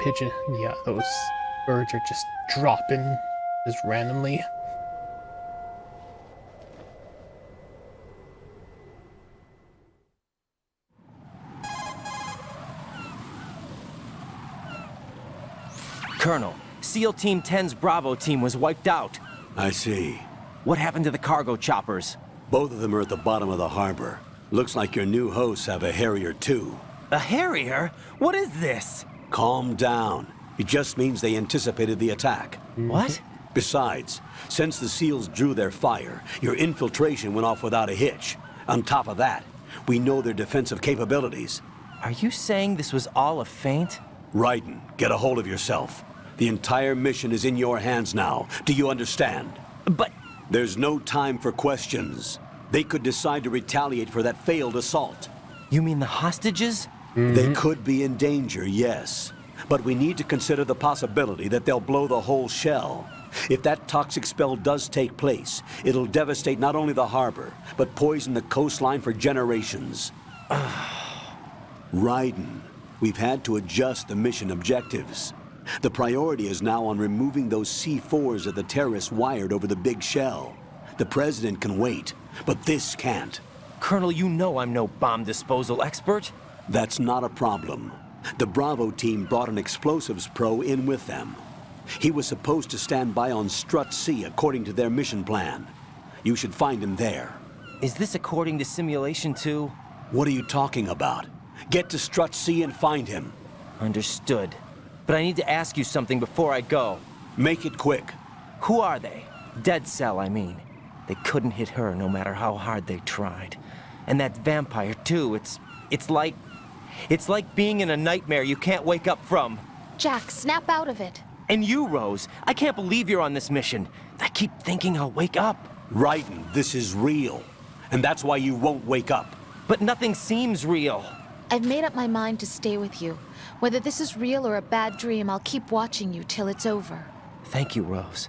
pigeon. Yeah, those birds are just dropping just randomly. Colonel, SEAL Team 10's Bravo team was wiped out. I see. What happened to the cargo choppers? Both of them are at the bottom of the harbor. Looks like your new hosts have a Harrier too. A Harrier? What is this? Calm down. It just means they anticipated the attack. What? Besides, since the SEALs drew their fire, your infiltration went off without a hitch. On top of that, we know their defensive capabilities. Are you saying this was all a feint? Raiden, get a hold of yourself. The entire mission is in your hands now. Do you understand? But... There's no time for questions. They could decide to retaliate for that failed assault. You mean the hostages? They could be in danger, yes. But we need to consider the possibility that they'll blow the whole shell. If that toxic spell does take place, it'll devastate not only the harbor, but poison the coastline for generations. Raiden, we've had to adjust the mission objectives. The priority is now on removing those C4s that the terrorists wired over the big shell. The President can wait, but this can't. Colonel, you know I'm no bomb disposal expert. That's not a problem. The Bravo team brought an explosives pro in with them. He was supposed to stand by on Strut C according to their mission plan. You should find him there. Is this according to Simulation 2? What are you talking about? Get to Strut C and find him. Understood. But I need to ask you something before I go. Make it quick. Who are they? Dead Cell, I mean. They couldn't hit her no matter how hard they tried. And that vampire, too, it's like being in a nightmare you can't wake up from. Jack, snap out of it. And you, Rose, I can't believe you're on this mission. I keep thinking I'll wake up. Raiden, this is real. And that's why you won't wake up. But nothing seems real. I've made up my mind to stay with you. Whether this is real or a bad dream, I'll keep watching you till it's over. Thank you, Rose.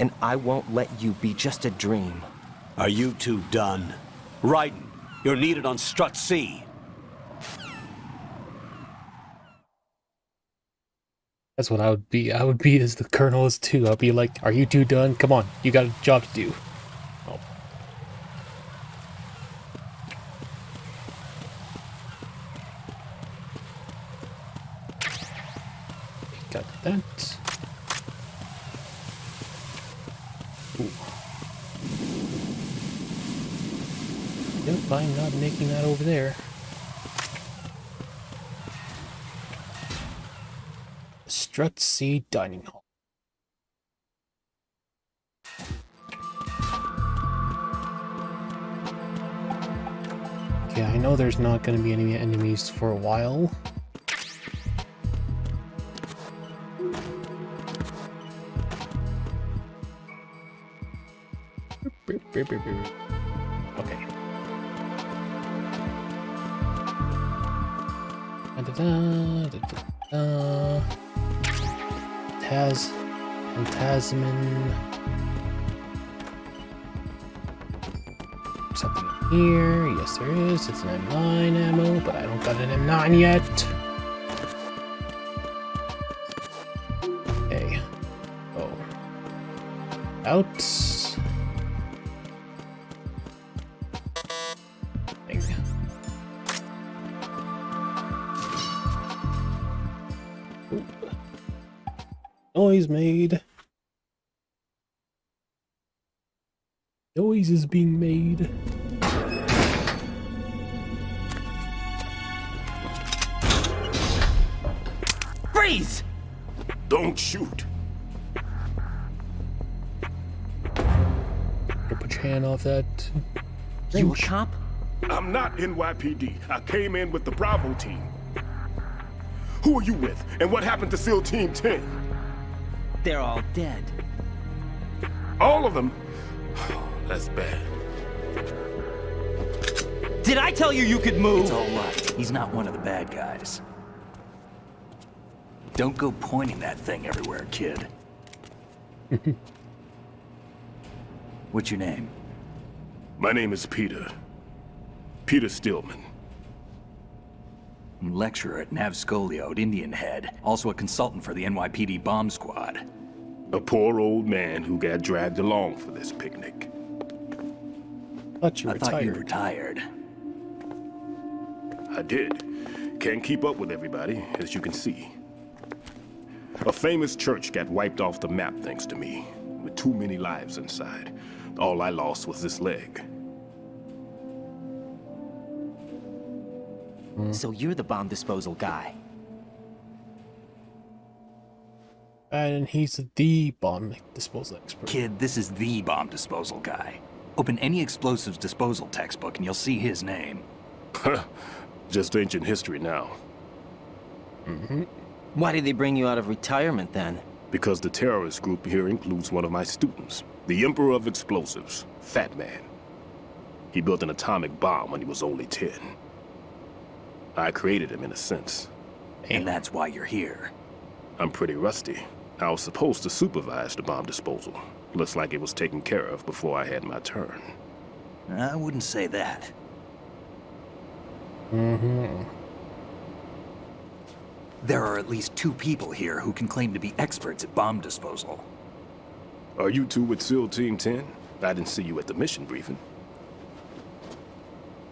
And I won't let you be just a dream. Are you two done? Raiden, you're needed on Strut C. That's what I would be. I would be as the colonel is too. I'd be like, are you two done? Come on, you got a job to do. Oh. Got that. Ooh. Yep, I'm not making that over there. Strut C Dining Hall. Okay, I know there's not going to be any enemies for a while. Okay. Phantasmin. Something here. Yes, there is. It's an M9 ammo, but I don't got an M9 yet. Okay. Oh. Out. Thing. Ooh. Noise made. Noise is being made. Freeze! Don't shoot. Put your hand off that. You a cop? I'm not NYPD. I came in with the Bravo team. Who are you with? And what happened to SEAL Team 10? They're all dead. All of them? That's bad. Did I tell you you could move? It's all right. He's not one of the bad guys. Don't go pointing that thing everywhere, kid. What's your name? My name is Peter. Peter Stillman. Lecturer at Navscolio at Indian Head. Also a consultant for the NYPD bomb squad. A poor old man who got dragged along for this picnic. Thought you I thought you retired. retired. I did. Can't keep up with everybody, as you can see. A famous church got wiped off the map thanks to me, with too many lives inside. All I lost was this leg. So you're the bomb disposal guy. And he's the bomb disposal expert. Kid, this is the bomb disposal guy. Open any explosives disposal textbook and you'll see his name. Just ancient history now. Why did they bring you out of retirement then? Because the terrorist group here includes one of my students, the Emperor of Explosives, Fat Man. He built an atomic bomb when he was only 10. I created him in a sense. And that's why you're here. I'm pretty rusty. I was supposed to supervise the bomb disposal. Looks like it was taken care of before I had my turn. I wouldn't say that. There are at least 2 people here who can claim to be experts at bomb disposal. Are you two with SEAL Team 10? I didn't see you at the mission briefing.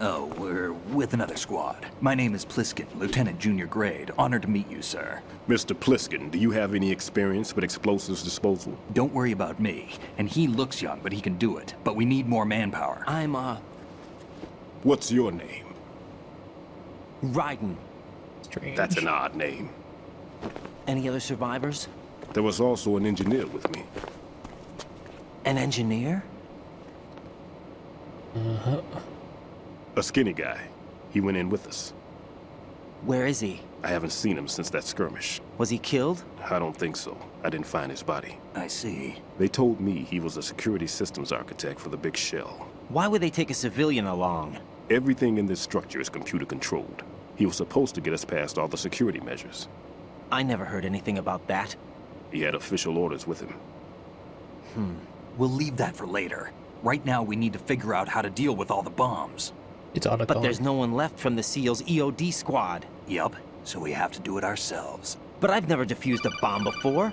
Oh, we're with another squad. My name is Pliskin, Lieutenant Junior Grade. Honored to meet you, sir. Mr. Pliskin, do you have any experience with explosives disposal? Don't worry about me. And he looks young, but he can do it. But we need more manpower. I'm, What's your name? Raiden. Strange. That's an odd name. Any other survivors? There was also an engineer with me. An engineer? A skinny guy. He went in with us. Where is he? I haven't seen him since that skirmish. Was he killed? I don't think so. I didn't find his body. I see. They told me he was a security systems architect for the big shell. Why would they take a civilian along? Everything in this structure is computer controlled. He was supposed to get us past all the security measures. I never heard anything about that. He had official orders with him. We'll leave that for later. Right now, we need to figure out how to deal with all the bombs. It's Otacon. But there's no one left from the SEAL's EOD squad. Yup, so we have to do it ourselves. But I've never defused a bomb before.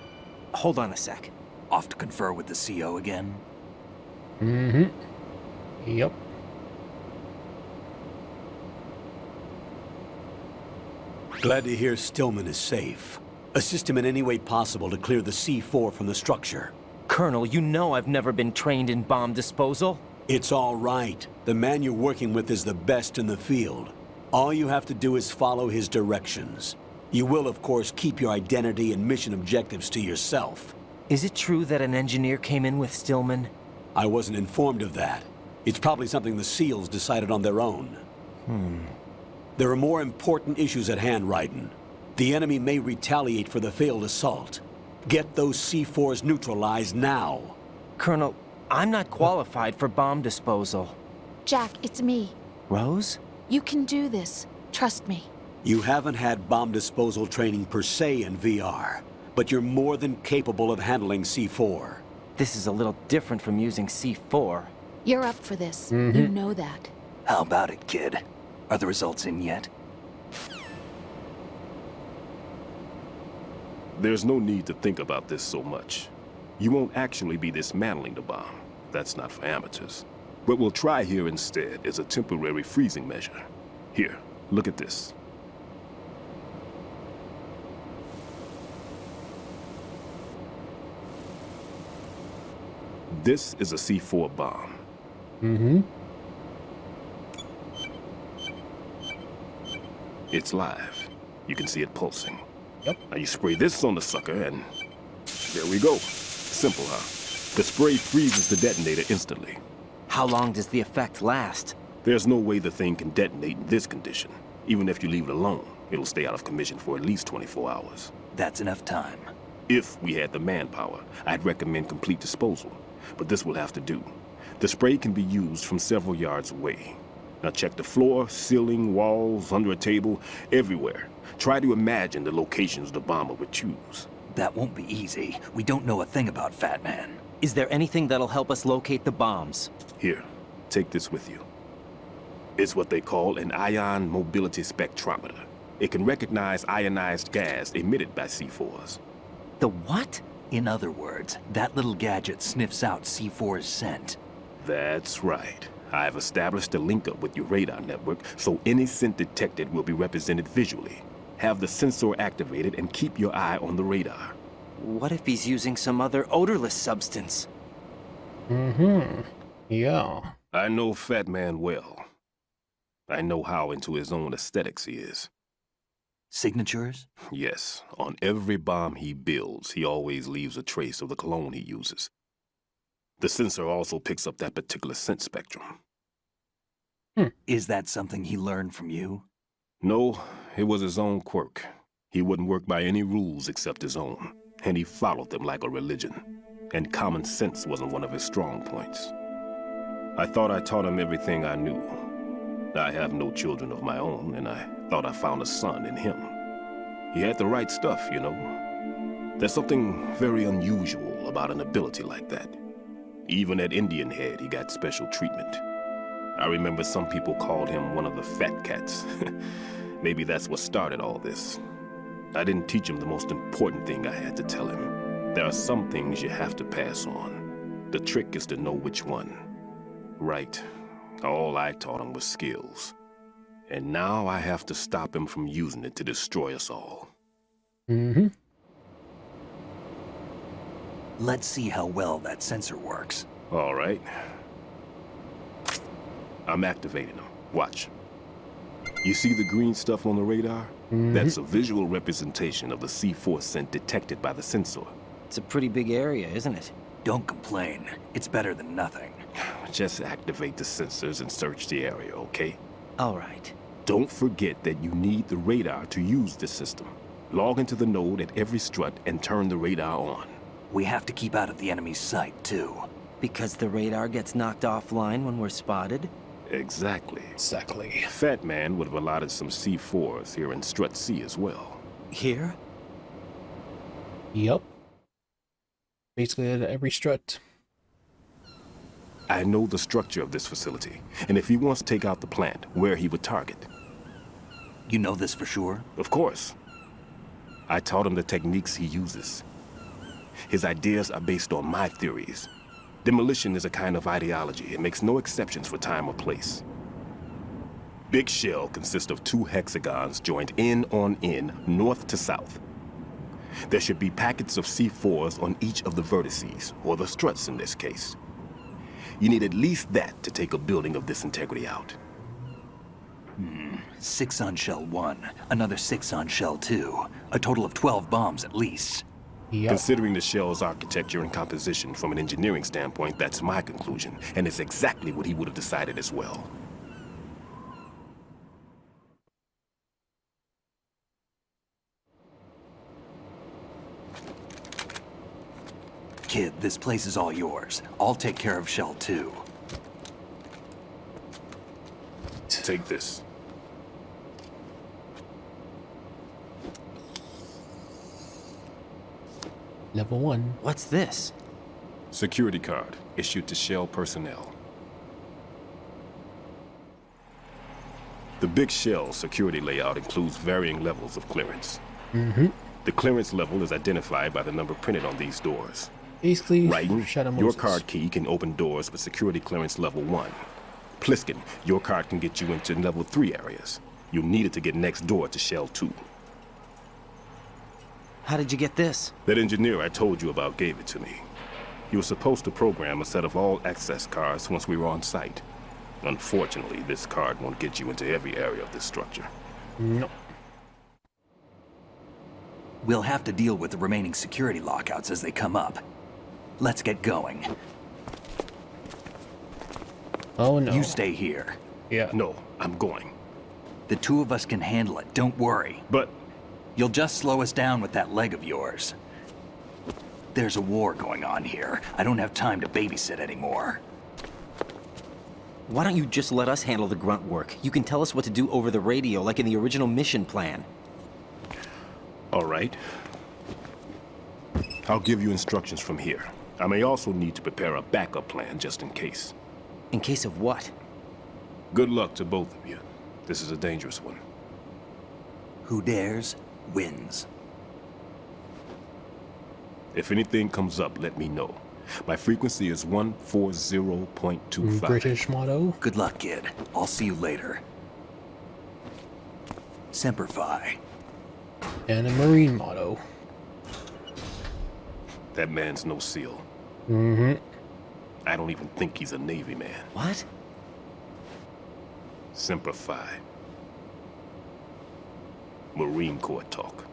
Hold on a sec. Off to confer with the CO again? Yep. Glad to hear Stillman is safe. Assist him in any way possible to clear the C4 from the structure. Colonel, you know I've never been trained in bomb disposal. It's all right. The man you're working with is the best in the field. All you have to do is follow his directions. You will, of course, keep your identity and mission objectives to yourself. Is it true that an engineer came in with Stillman? I wasn't informed of that. It's probably something the SEALs decided on their own. There are more important issues at hand, Raiden. The enemy may retaliate for the failed assault. Get those C4s neutralized now. Colonel, I'm not qualified for bomb disposal. Jack, it's me. Rose? You can do this. Trust me. You haven't had bomb disposal training per se in VR, but you're more than capable of handling C4. This is a little different from using C4. You're up for this. You know that. How about it, kid? Are the results in yet? There's no need to think about this so much. You won't actually be dismantling the bomb. That's not for amateurs. What we'll try here instead is a temporary freezing measure. Here, look at this. This is a C4 bomb. It's live. You can see it pulsing. Yep. Now you spray this on the sucker and there we go. Simple, huh? The spray freezes the detonator instantly. How long does the effect last? There's no way the thing can detonate in this condition. Even if you leave it alone, it'll stay out of commission for at least 24 hours. That's enough time. If we had the manpower, I'd recommend complete disposal. But this will have to do. The spray can be used from several yards away. Now check the floor, ceiling, walls, under a table, everywhere. Try to imagine the locations the bomber would choose. That won't be easy. We don't know a thing about Fat Man. Is there anything that'll help us locate the bombs? Here, take this with you. It's what they call an ion mobility spectrometer. It can recognize ionized gas emitted by C4s. The what? In other words, that little gadget sniffs out C4's scent. That's right. I've established a link-up with your radar network, so any scent detected will be represented visually. Have the sensor activated and keep your eye on the radar. What if he's using some other odorless substance? Yeah. I know Fat Man well. I know how into his own aesthetics he is. Signatures? Yes, on every bomb he builds, he always leaves a trace of the cologne he uses. The sensor also picks up that particular scent spectrum. Is that something he learned from you? No, it was his own quirk. He wouldn't work by any rules except his own, and he followed them like a religion. And common sense wasn't one of his strong points. I thought I taught him everything I knew. I have no children of my own, and I thought I found a son in him. He had the right stuff, you know. There's something very unusual about an ability like that. Even at Indian Head, he got special treatment. I remember some people called him one of the fat cats. Maybe that's what started all this. I didn't teach him the most important thing I had to tell him. There are some things you have to pass on. The trick is to know which one. Right. All I taught him was skills. And now I have to stop him from using it to destroy us all. Let's see how well that sensor works. All right. I'm activating them. Watch. You see the green stuff on the radar? That's a visual representation of the C4 scent detected by the sensor. It's a pretty big area, isn't it? Don't complain. It's better than nothing. Just activate the sensors and search the area, okay? All right. Don't forget that you need the radar to use this system. Log into the node at every strut and turn the radar on. We have to keep out of the enemy's sight, too. Because the radar gets knocked offline when we're spotted? Exactly. Exactly. Fat Man would have allotted some C4s here in Strut C as well. Here? Yup. Basically at every strut. I know the structure of this facility, and if he wants to take out the plant, where he would target. You know this for sure? Of course. I taught him the techniques he uses. His ideas are based on my theories. Demolition is a kind of ideology. It makes no exceptions for time or place. Big Shell consists of 2 hexagons joined end on end, north to south. There should be packets of C4s on each of the vertices, or the struts in this case. You need at least that to take a building of this integrity out. 6 on Shell 1, another 6 on Shell 2. A total of 12 bombs at least. Yep. Considering the shell's architecture and composition from an engineering standpoint, that's my conclusion, and it's exactly what he would have decided as well. Kid, this place is all yours. I'll take care of Shell 2. Take this. Level 1. What's this? Security card, issued to Shell personnel. The Big Shell security layout includes varying levels of clearance. The clearance level is identified by the number printed on these doors. Basically, Raiden, Shadow your Moses. card key can open doors with security clearance level 1. Pliskin, your card can get you into level 3 areas. You'll need it to get next door to Shell 2. How did you get this? That engineer I told you about gave it to me. He was supposed to program a set of all access cards once we were on site. Unfortunately, this card won't get you into every area of this structure. No. We'll have to deal with the remaining security lockouts as they come up. Let's get going. Oh no. You stay here. Yeah. No, I'm going. The 2 of us can handle it, don't worry. But you'll just slow us down with that leg of yours. There's a war going on here. I don't have time to babysit anymore. Why don't you just let us handle the grunt work? You can tell us what to do over the radio, like in the original mission plan. all right. I'll give you instructions from here. I may also need to prepare a backup plan just in case. In case of what? Good luck to both of you. This is a dangerous one. Who dares, wins. If anything comes up, let me know. My frequency is 140.25. British motto. Good luck, kid. I'll see you later. Semper Fi. And a Marine motto. That man's no SEAL. Mm-hmm. I don't even think he's a Navy man. What? Semper Fi. Marine Corps talk.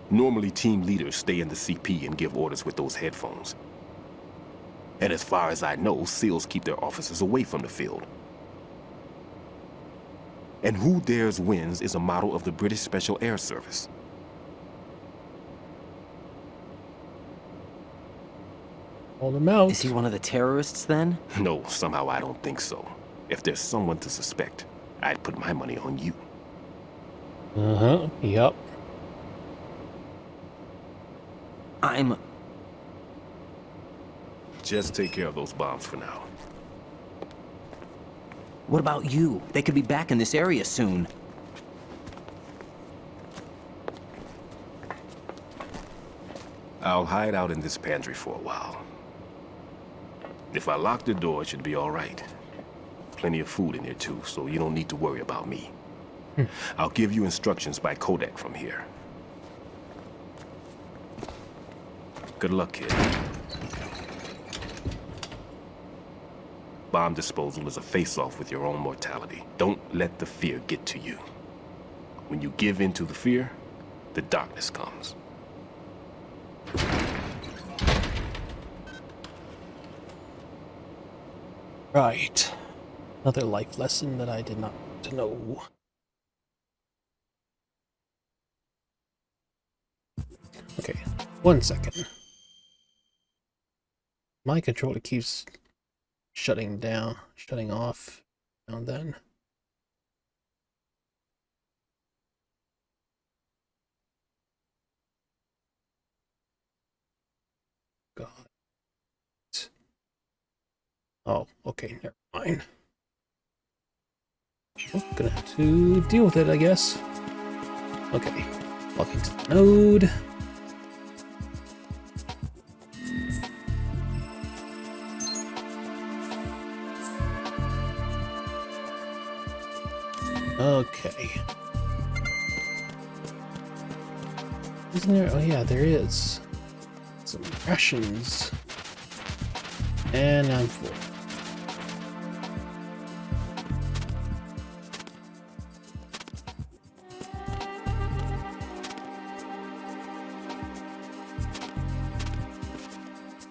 Normally, team leaders stay in the CP and give orders with those headphones. And as far as I know, SEALs keep their officers away from the field. And who dares wins is a motto of the British Special Air Service. Hold him out. Is he one of the terrorists then? No, somehow I don't think so. If there's someone to suspect, I'd put my money on you. Uh-huh. Yup. Just take care of those bombs for now. What about you? They could be back in this area soon. I'll hide out in this pantry for a while. If I lock the door, it should be all right. Plenty of food in here too, so you don't need to worry about me. I'll give you instructions by Kodak from here. Good luck, kid. Bomb disposal is a face-off with your own mortality. Don't let the fear get to you. When you give in to the fear, the darkness comes. Right. Another life lesson that I did not want to know. Okay, 1 second. My controller keeps shutting off now and then. God. Oh, okay, never mind. Oh, gonna have to deal with it, I guess. Okay, walking to the node. Okay. Isn't there? Oh yeah, there is. Some rations. And I'm full.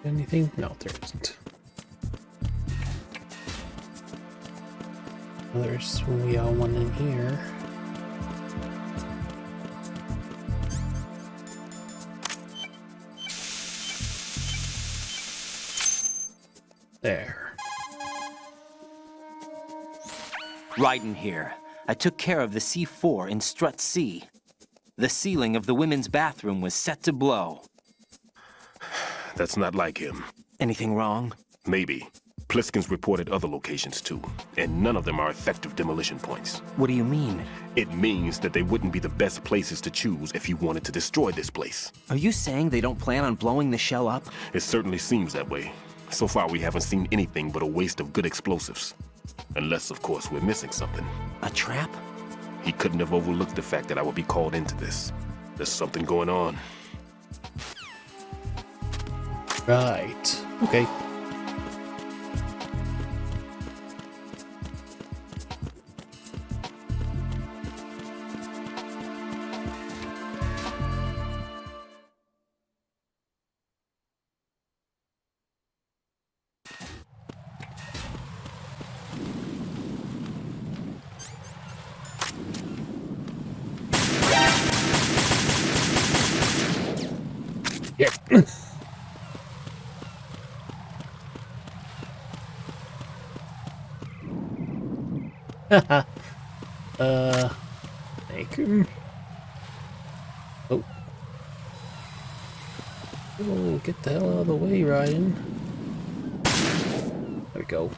Anything? No, there isn't. There's one in here. There. Raiden here. I took care of the C4 in Strut C. The ceiling of the women's bathroom was set to blow. That's not like him. Anything wrong? Maybe. Pliskin's reported other locations too, and none of them are effective demolition points. What do you mean? It means that they wouldn't be the best places to choose if you wanted to destroy this place. Are you saying they don't plan on blowing the shell up? It certainly seems that way. So far, we haven't seen anything but a waste of good explosives. Unless, of course, we're missing something. A trap? He couldn't have overlooked the fact that I would be called into this. There's something going on. Right. Okay. Yeah. Make him. Oh. Oh, get the hell out of the way, Ryan. There we go.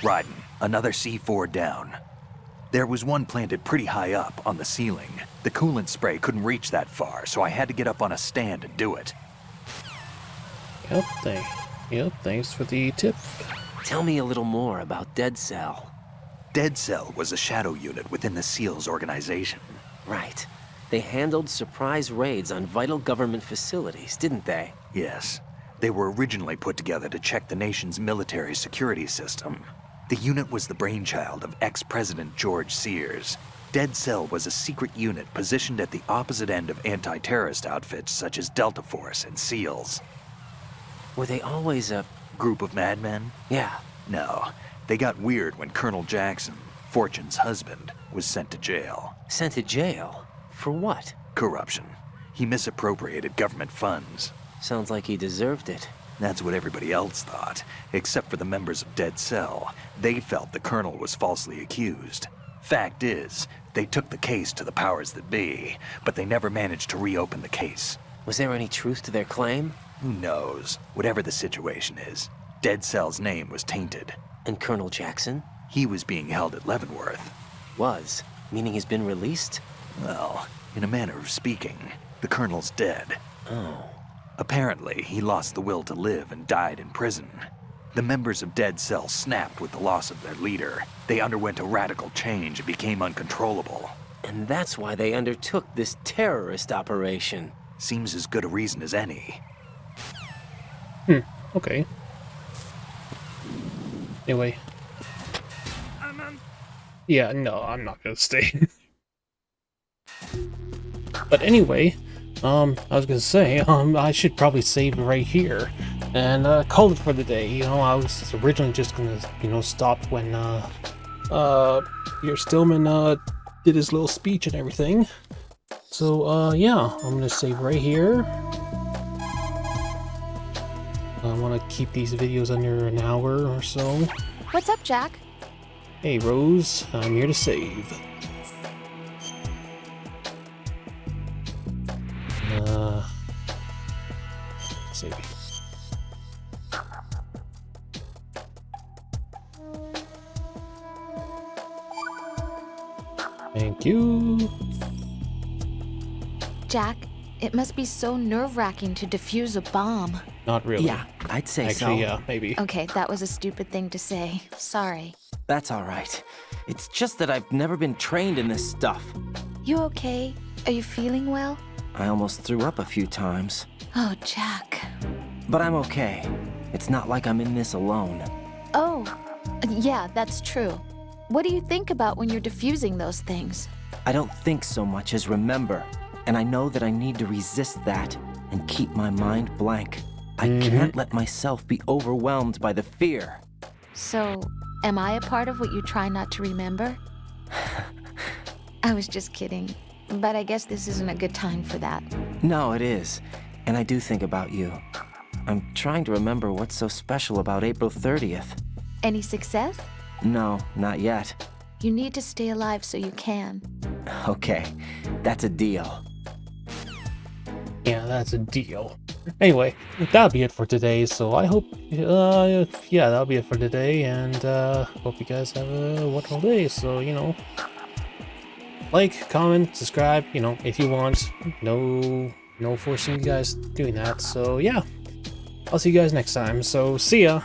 Raiden, another C4 down. There was one planted pretty high up on the ceiling. The coolant spray couldn't reach that far, so I had to get up on a stand and do it. Yep, thanks for the tip. Tell me a little more about Dead Cell. Dead Cell was a shadow unit within the SEALs organization. Right. They handled surprise raids on vital government facilities, didn't they? Yes. They were originally put together to check the nation's military security system. The unit was the brainchild of ex-President George Sears. Dead Cell was a secret unit positioned at the opposite end of anti-terrorist outfits such as Delta Force and SEALs. Were they always a group of madmen? Yeah. No. They got weird when Colonel Jackson, Fortune's husband, was sent to jail. Sent to jail? For what? Corruption. He misappropriated government funds. Sounds like he deserved it. That's what everybody else thought, except for the members of Dead Cell. They felt the colonel was falsely accused. Fact is, they took the case to the powers that be, but they never managed to reopen the case. Was there any truth to their claim? Who knows? Whatever the situation is, Dead Cell's name was tainted. And Colonel Jackson? He was being held at Leavenworth. Was? Meaning he's been released? Well, in a manner of speaking, the colonel's dead. Oh. Apparently, he lost the will to live and died in prison. The members of Dead Cell snapped with the loss of their leader. They underwent a radical change and became uncontrollable. And that's why they undertook this terrorist operation. Seems as good a reason as any. Okay. Anyway. Yeah, no, I'm not gonna stay. But anyway, I was gonna say, I should probably save right here and call it for the day. You know, I was originally just gonna, stop when your Stillman did his little speech and everything. So yeah, I'm gonna save right here. I want to keep these videos under an hour or so. What's up, Jack? Hey, Rose. I'm here to save. Save. Thank you. Jack, it must be so nerve-wracking to defuse a bomb. Not really. Yeah, I'd say so. Actually, yeah, maybe. Okay, that was a stupid thing to say. Sorry. That's all right. It's just that I've never been trained in this stuff. You okay? Are you feeling well? I almost threw up a few times. Oh, Jack. But I'm okay. It's not like I'm in this alone. Oh, yeah, that's true. What do you think about when you're defusing those things? I don't think so much as remember. And I know that I need to resist that and keep my mind blank. I can't let myself be overwhelmed by the fear. So, am I a part of what you try not to remember? I was just kidding. But I guess this isn't a good time for that. No, it is. And I do think about you. I'm trying to remember what's so special about April 30th. Any success? No, not yet. You need to stay alive so you can. Okay, that's a deal. Yeah, that's a deal. Anyway, that'll be it for today, so I hope, yeah, that'll be it for today, and hope you guys have a wonderful day. So, like, comment, subscribe, if you want. No forcing you guys doing that. So, yeah, I'll see you guys next time. So, see ya!